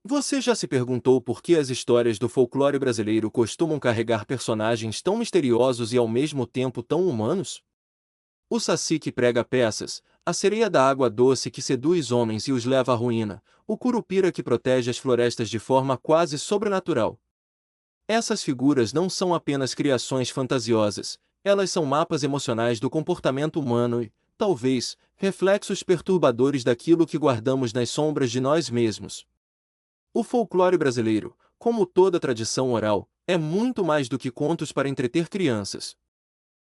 Você já se perguntou por que as histórias do folclore brasileiro costumam carregar personagens tão misteriosos e ao mesmo tempo tão humanos? O saci que prega peças, a sereia da água doce que seduz homens e os leva à ruína, o curupira que protege as florestas de forma quase sobrenatural. Essas figuras não são apenas criações fantasiosas, elas são mapas emocionais do comportamento humano e, talvez, reflexos perturbadores daquilo que guardamos nas sombras de nós mesmos. O folclore brasileiro, como toda tradição oral, é muito mais do que contos para entreter crianças.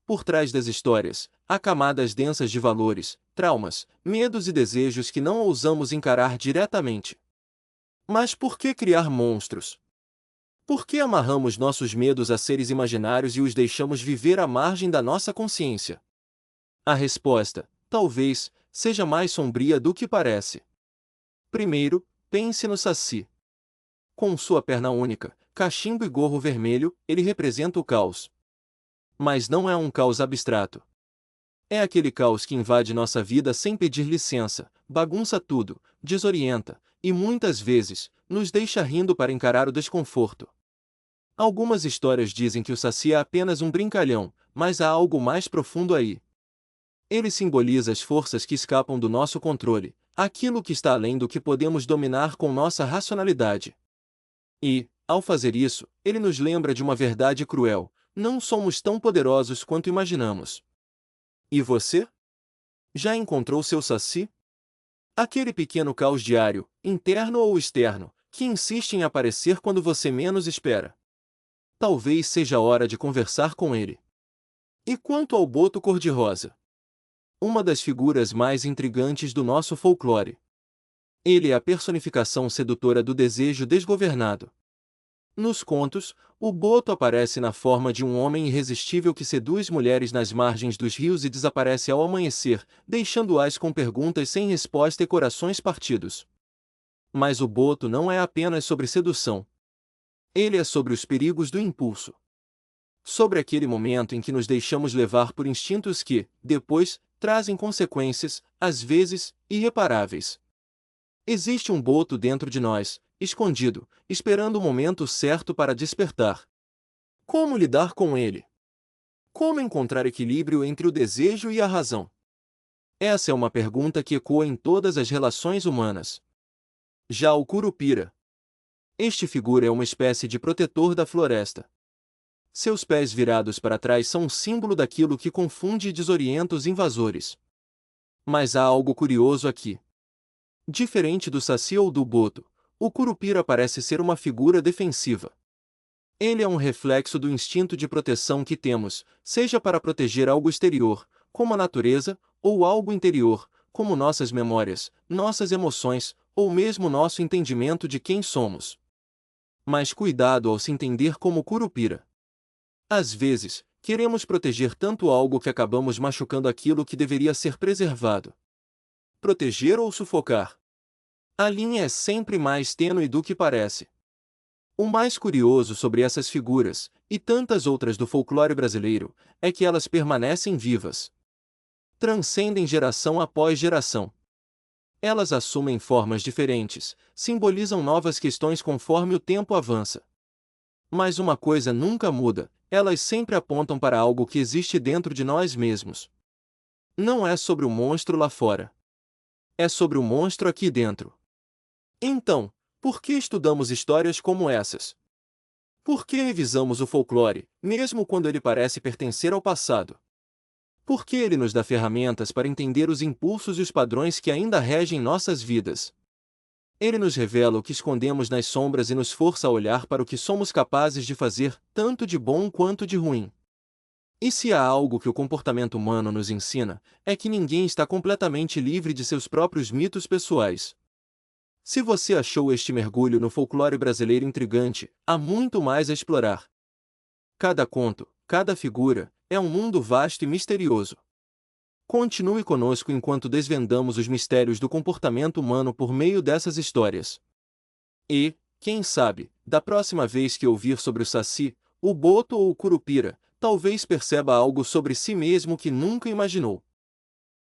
Por trás das histórias, há camadas densas de valores, traumas, medos e desejos que não ousamos encarar diretamente. Mas por que criar monstros? Por que amarramos nossos medos a seres imaginários e os deixamos viver à margem da nossa consciência? A resposta, talvez, seja mais sombria do que parece. Primeiro, pense no saci. Com sua perna única, cachimbo e gorro vermelho, ele representa o caos. Mas não é um caos abstrato. É aquele caos que invade nossa vida sem pedir licença, bagunça tudo, desorienta, e muitas vezes, nos deixa rindo para encarar o desconforto. Algumas histórias dizem que o saci é apenas um brincalhão, mas há algo mais profundo aí. Ele simboliza as forças que escapam do nosso controle, aquilo que está além do que podemos dominar com nossa racionalidade. E, ao fazer isso, ele nos lembra de uma verdade cruel: não somos tão poderosos quanto imaginamos. E você? Já encontrou seu saci? Aquele pequeno caos diário, interno ou externo, que insiste em aparecer quando você menos espera. Talvez seja a hora de conversar com ele. E quanto ao boto cor-de-rosa? Uma das figuras mais intrigantes do nosso folclore. Ele é a personificação sedutora do desejo desgovernado. Nos contos, o boto aparece na forma de um homem irresistível que seduz mulheres nas margens dos rios e desaparece ao amanhecer, deixando-as com perguntas sem resposta e corações partidos. Mas o boto não é apenas sobre sedução. Ele é sobre os perigos do impulso. Sobre aquele momento em que nos deixamos levar por instintos que, depois, trazem consequências, às vezes, irreparáveis. Existe um boto dentro de nós, escondido, esperando o momento certo para despertar. Como lidar com ele? Como encontrar equilíbrio entre o desejo e a razão? Essa é uma pergunta que ecoa em todas as relações humanas. Já o curupira. Este figura é uma espécie de protetor da floresta. Seus pés virados para trás são um símbolo daquilo que confunde e desorienta os invasores. Mas há algo curioso aqui. Diferente do saci ou do boto, o curupira parece ser uma figura defensiva. Ele é um reflexo do instinto de proteção que temos, seja para proteger algo exterior, como a natureza, ou algo interior, como nossas memórias, nossas emoções, ou mesmo nosso entendimento de quem somos. Mas cuidado ao se entender como curupira. Às vezes, queremos proteger tanto algo que acabamos machucando aquilo que deveria ser preservado. Proteger ou sufocar? A linha é sempre mais tênue do que parece. O mais curioso sobre essas figuras, e tantas outras do folclore brasileiro, é que elas permanecem vivas. Transcendem geração após geração. Elas assumem formas diferentes, simbolizam novas questões conforme o tempo avança. Mas uma coisa nunca muda, elas sempre apontam para algo que existe dentro de nós mesmos. Não é sobre o monstro lá fora. É sobre o monstro aqui dentro. Então, por que estudamos histórias como essas? Por que revisamos o folclore, mesmo quando ele parece pertencer ao passado? Por que ele nos dá ferramentas para entender os impulsos e os padrões que ainda regem nossas vidas? Ele nos revela o que escondemos nas sombras e nos força a olhar para o que somos capazes de fazer, tanto de bom quanto de ruim. E se há algo que o comportamento humano nos ensina, é que ninguém está completamente livre de seus próprios mitos pessoais. Se você achou este mergulho no folclore brasileiro intrigante, há muito mais a explorar. Cada conto, cada figura, é um mundo vasto e misterioso. Continue conosco enquanto desvendamos os mistérios do comportamento humano por meio dessas histórias. E, quem sabe, da próxima vez que ouvir sobre o saci, o boto ou o curupira, talvez perceba algo sobre si mesmo que nunca imaginou.